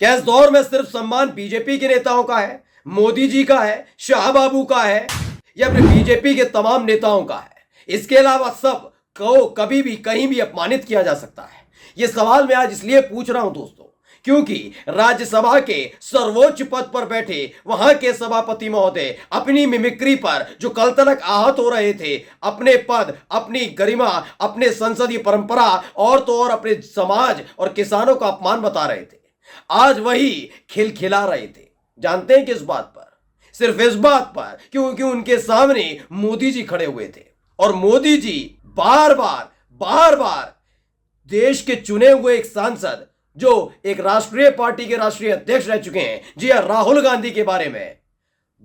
क्या इस दौर में सिर्फ सम्मान बीजेपी के नेताओं का है, मोदी जी का है, शाह बाबू का है, या फिर बीजेपी के तमाम नेताओं का है? इसके अलावा सब को कभी भी कहीं भी अपमानित किया जा सकता है। यह सवाल मैं आज इसलिए पूछ रहा हूं दोस्तों, क्योंकि राज्यसभा के सर्वोच्च पद पर बैठे वहां के सभापति महोदय अपनी मिमिक्री पर जो कल तक आहत हो रहे थे, अपने पद, अपनी गरिमा, अपने संसदीय परंपरा और तो और अपने समाज और किसानों का अपमान बता रहे थे, आज वही खिलखिला रहे थे। जानते हैं किस बात पर? सिर्फ इस बात पर क्योंकि उनके सामने मोदी जी खड़े हुए थे और मोदी जी बार बार देश के चुने हुए एक सांसद जो एक राष्ट्रीय पार्टी के राष्ट्रीय अध्यक्ष रह चुके हैं, जी हां, राहुल गांधी के बारे में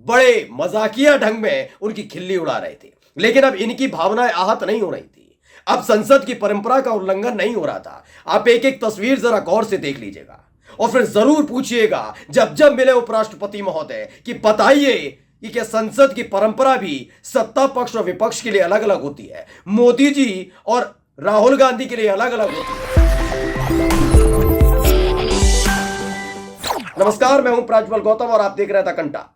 बड़े मजाकिया ढंग में उनकी खिल्ली उड़ा रहे थे। लेकिन अब इनकी भावनाएं आहत नहीं हो रही थी, अब संसद की परंपरा का उल्लंघन नहीं हो रहा था। आप एक एक तस्वीर जरा गौर से देख लीजिएगा और फिर जरूर पूछिएगा जब जब मिले उपराष्ट्रपति महोदय कि बताइए कि क्या संसद की परंपरा भी सत्ता पक्ष और विपक्ष के लिए अलग अलग होती है, मोदी जी और राहुल गांधी के लिए अलग अलग होती है? नमस्कार, मैं हूं प्रज्वल गौतम और आप देख रहे थे कंटा।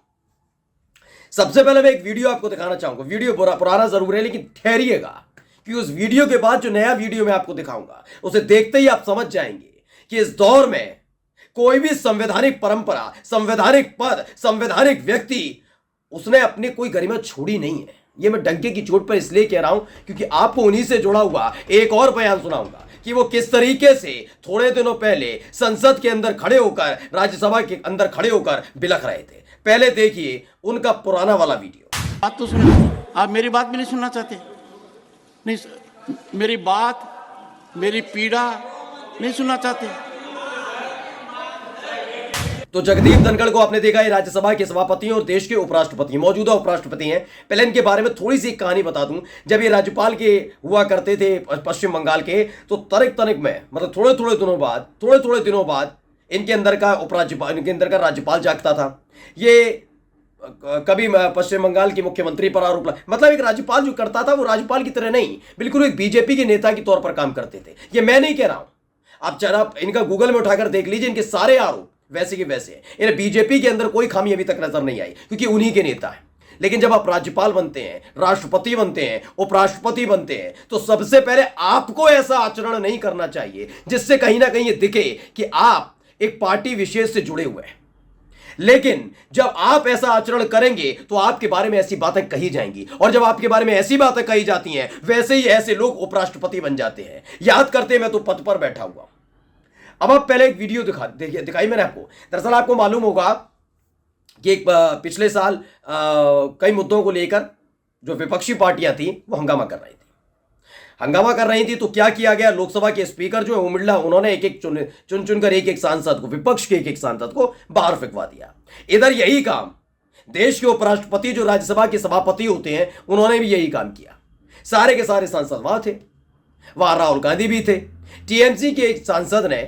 सबसे पहले मैं एक वीडियो आपको दिखाना चाहूंगा। वीडियो पुराना जरूर है, लेकिन ठहरिएगा कि उस वीडियो के बाद जो नया वीडियो मैं आपको दिखाऊंगा उसे देखते ही आप समझ जाएंगे कि इस दौर में कोई भी संवैधानिक परंपरा, संवैधानिक पद, संवैधानिक व्यक्ति उसने अपनी कोई गरिमा छोड़ी नहीं है। यह मैं डंके की चोट पर इसलिए कह रहा हूं क्योंकि आपको उन्हीं से जुड़ा हुआ एक और बयान सुनाऊंगा कि वो किस तरीके से थोड़े दिनों पहले संसद के अंदर खड़े होकर, राज्यसभा के अंदर खड़े होकर बिलख रहे थे। पहले देखिए उनका पुराना वाला वीडियो। बात तो सुनो, आप मेरी बात भी नहीं सुनना चाहते? नहीं, मेरी बात, मेरी पीड़ा नहीं सुनना चाहते? तो जगदीप धनखड़ को आपने देखा है, राज्यसभा के सभापति और देश के उपराष्ट्रपति, मौजूदा उपराष्ट्रपति हैं। पहले इनके बारे में थोड़ी सी कहानी बता दूं। जब ये राज्यपाल के हुआ करते थे पश्चिम बंगाल के, तो तनिक में मतलब थोड़े थोड़े दिनों बाद इनके अंदर का उपराज्यपाल, इनके अंदर का राज्यपाल जागता था। ये कभी पश्चिम बंगाल के मुख्यमंत्री पर आरोप, मतलब एक राज्यपाल जो करता था वो राज्यपाल की तरह नहीं, बिल्कुल एक बीजेपी के नेता के तौर पर काम करते थे। ये मैं नहीं कह रहा हूं, आप जरा इनका गूगल में उठाकर देख लीजिए, इनके सारे आरोप वैसे के वैसे। इन्हें बीजेपी के अंदर कोई खामी अभी तक नजर नहीं आई क्योंकि उन्हीं के नेता हैं। लेकिन जब आप राज्यपाल बनते हैं, राष्ट्रपति बनते हैं, उपराष्ट्रपति बनते हैं, तो सबसे पहले आपको ऐसा आचरण नहीं करना चाहिए जिससे कहीं ना कहीं ये दिखे कि आप एक पार्टी विशेष से जुड़े हुए हैं। लेकिन जब आप ऐसा आचरण करेंगे तो आपके बारे में ऐसी बातें कही जाएंगी, और जब आपके बारे में ऐसी बातें कही जाती हैं, वैसे ही ऐसे लोग उपराष्ट्रपति बन जाते हैं। याद करते मैं तो पद पर बैठा हुआ। अब आप पहले एक वीडियो दिखाई मैंने आपको। दरअसल आपको मालूम होगा कि पिछले साल कई मुद्दों को लेकर जो विपक्षी पार्टियां थी वो हंगामा कर रही थी। तो क्या किया गया, लोकसभा के स्पीकर जो है ओम बिरला, उन्होंने एक एक चुनकर एक सांसद को, विपक्ष के एक सांसद को बाहर फेंकवा दिया। इधर यही काम देश के उपराष्ट्रपति जो राज्यसभा के सभापति होते हैं, उन्होंने भी यही काम किया। सारे के सारे सांसद वहां थे, वहां राहुल गांधी भी थे। टीएमसी के एक सांसद ने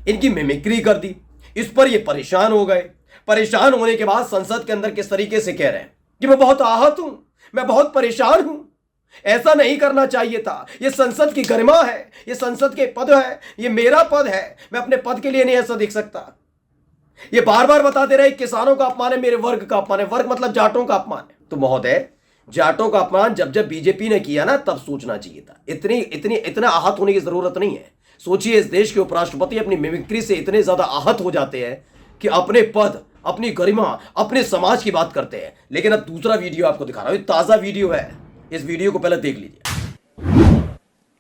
इनकी मिमिक्री कर दी, इस पर ये परेशान हो गए। परेशान होने के बाद संसद के अंदर किस तरीके से कह रहे हैं कि मैं बहुत आहत हूं, मैं बहुत परेशान हूं, ऐसा नहीं करना चाहिए था, यह संसद की गरिमा है, यह संसद के पद है, यह मेरा पद है, मैं अपने पद के लिए नहीं ऐसा दिख सकता। ये बार बार बताते रहे किसानों का अपमान है, मेरे वर्ग का अपमान है। वर्ग मतलब जाटों का अपमान है। तो महोदय, जाटों का अपमान जब बीजेपी ने किया ना, तब सोचना चाहिए था। इतना आहत होने की जरूरत नहीं है। सोचिए, इस देश के उपराष्ट्रपति अपनी मिमिक्री से इतने ज्यादा आहत हो जाते हैं कि अपने पद, अपनी गरिमा, अपने समाज की बात करते हैं। लेकिन अब दूसरा वीडियो आपको दिखा रहा हूं, ताजा वीडियो है, इस वीडियो को पहले देख लीजिए।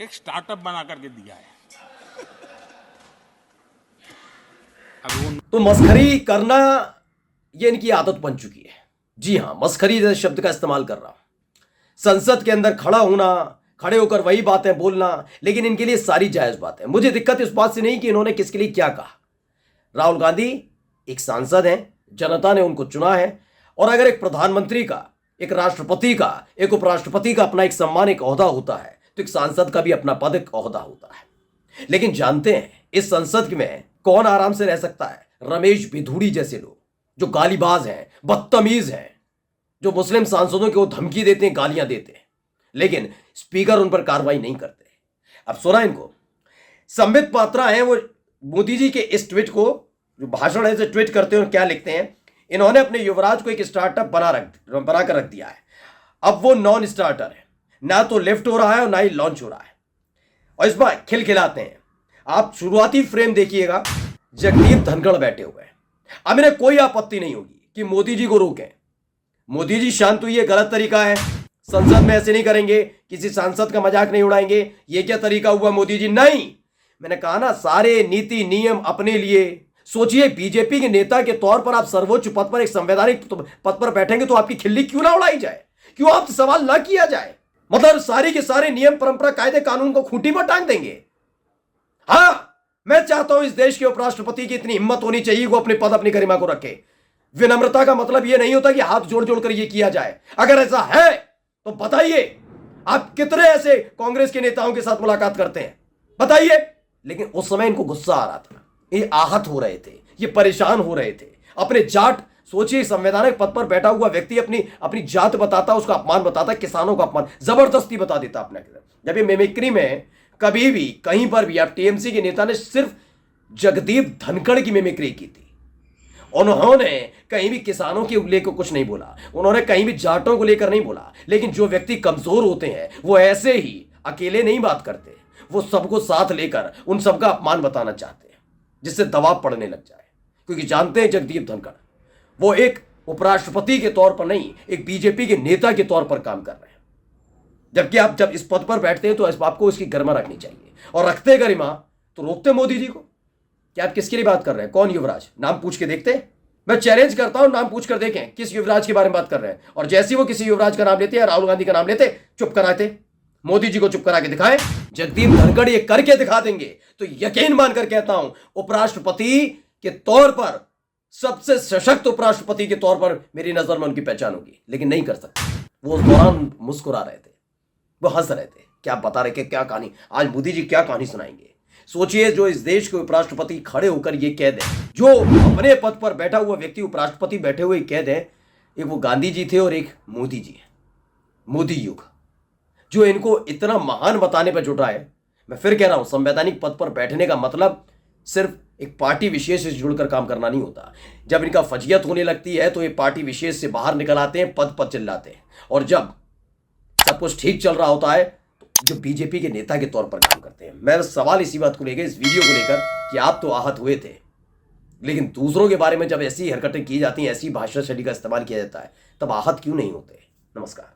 एक स्टार्टअप बना करके दिया है। तो मस्खरी करना ये इनकी आदत बन चुकी है। जी हां, मस्खरी जैसे शब्द का इस्तेमाल कर रहा हूं। संसद के अंदर खड़ा होना, खड़े होकर वही बातें बोलना, लेकिन इनके लिए सारी जायज बात है। मुझे दिक्कत इस बात से नहीं कि इन्होंने किसके लिए क्या कहा। राहुल गांधी एक सांसद हैं, जनता ने उनको चुना है, और अगर एक प्रधानमंत्री का, एक राष्ट्रपति का, एक उपराष्ट्रपति का अपना एक सम्मान, एक ओहदा होता है, तो एक सांसद का भी अपना पद, एक ओहदा होता है। लेकिन जानते हैं इस संसद में कौन आराम से रह सकता है? रमेश बिधूड़ी जैसे लोग, जो गालीबाज हैं, बदतमीज हैं, जो मुस्लिम सांसदों को धमकी देते हैं, गालियां देते हैं, लेकिन स्पीकर उन पर कार्रवाई नहीं करते। अब सुना इनको, संबित पात्रा हैं, वो मोदी जी के इस ट्वीट को जो भाषण है, ट्वीट करते हैं और क्या लिखते हैं, इन्होंने अपने युवराज को एक स्टार्टअप बनाकर रख दिया है। अब वो नॉन स्टार्टर है, ना तो लिफ्ट हो रहा है और ना ही लॉन्च हो रहा है, और इस बार खिलखिलाते हैं। आप शुरुआती फ्रेम देखिएगा, जगदीप धनखड़ बैठे हुए हैं। अब इन्हें कोई आपत्ति नहीं होगी कि मोदी जी को रोकें। मोदी जी शांत हुई, ये गलत तरीका है, संसद में ऐसे नहीं करेंगे, किसी सांसद का मजाक नहीं उड़ाएंगे, ये क्या तरीका हुआ मोदी जी? नहीं, मैंने कहा ना, सारे नीति नियम अपने लिए सोचिए। बीजेपी के नेता के तौर पर आप सर्वोच्च पद पर, एक संवैधानिक पद पर बैठेंगे तो आपकी खिल्ली क्यों ना उड़ाई जाए, क्यों आप सवाल ना किया जाए? मतलब सारी के सारे नियम, परंपरा, कायदे कानून को खूंटी पर टांग देंगे। हां, मैं चाहता हूं इस देश के उपराष्ट्रपति की इतनी हिम्मत होनी चाहिए, वो अपने पद, अपनी गरिमा को रखे। विनम्रता का मतलब यह नहीं होता कि हाथ जोड़ जोड़ कर यह किया जाए। अगर ऐसा है तो बताइए, आप कितने ऐसे कांग्रेस के नेताओं के साथ मुलाकात करते हैं, बताइए। लेकिन उस समय इनको गुस्सा आ रहा था, ये आहत हो रहे थे, ये परेशान हो रहे थे। अपने जाट, सोचिए, संवैधानिक पद पर बैठा हुआ व्यक्ति अपनी जात बताता, उसका अपमान बताता, किसानों का अपमान जबरदस्ती बता देता अपने। जब ये मिमिक्री में कभी भी कहीं पर भी आप टीएमसी के नेता ने सिर्फ जगदीप धनखड़ की मिमिक्री की थी। उन्होंने कहीं भी किसानों के लेकर कुछ नहीं बोला, उन्होंने कहीं भी जाटों को लेकर नहीं बोला। लेकिन जो व्यक्ति कमजोर होते हैं वो ऐसे ही अकेले नहीं बात करते, वो सबको साथ लेकर उन सबका अपमान बताना चाहते हैं, जिससे दबाव पड़ने लग जाए। क्योंकि जानते हैं जगदीप धनखड़ वो एक उपराष्ट्रपति के तौर पर नहीं, एक बीजेपी के नेता के तौर पर काम कर रहे हैं। जबकि आप जब इस पद पर बैठते हैं तो आपको इसकी गरिमा रखनी चाहिए, और रखते गरिमा तो रोकते मोदी जी को। क्या आप किसके लिए बात कर रहे हैं? कौन युवराज? नाम पूछ के देखते हैं। मैं चैलेंज करता हूं, नाम पूछ कर देखें किस युवराज के बारे में बात कर रहे हैं। और जैसे ही वो किसी युवराज का नाम लेते हैं, राहुल गांधी का नाम लेते, चुप कराते, मोदी जी को चुप करा के दिखाएं। जगदीप धनखड़ ये करके दिखा देंगे तो यकीन मानकर कहता हूं, उपराष्ट्रपति के तौर पर, सबसे सशक्त उपराष्ट्रपति के तौर पर मेरी नजर में उनकी पहचान होगी। लेकिन नहीं कर सकते। वो उस दौरान मुस्कुरा रहे थे, वो हंस रहे थे। क्या बता रहे, क्या कहानी, आज मोदी जी क्या कहानी सुनाएंगे? सोचिए, जो इस देश के उपराष्ट्रपति खड़े होकर ये कह दें, जो अपने पद पर बैठा हुआ व्यक्ति उपराष्ट्रपति बैठे हुए कह दें, एक वो गांधी जी थे और एक मोदी जी है, मोदी युग, जो इनको इतना महान बताने पर जुट रहा है। मैं फिर कह रहा हूं, संवैधानिक पद पर बैठने का मतलब सिर्फ एक पार्टी विशेष से जुड़कर काम करना नहीं होता। जब इनका फजियत होने लगती है तो ये पार्टी विशेष से बाहर निकल आते हैं, पद पर चिल्लाते हैं। और जब सब कुछ ठीक चल रहा होता है तो जो बीजेपी के नेता के तौर पर काम करते हैं। मैं सवाल इसी बात को लेकर, इस वीडियो को लेकर, कि आप तो आहत हुए थे, लेकिन दूसरों के बारे में जब ऐसी हरकतें की जाती हैं, ऐसी भाषा शैली का इस्तेमाल किया जाता है, तब आहत क्यों नहीं होते? नमस्कार।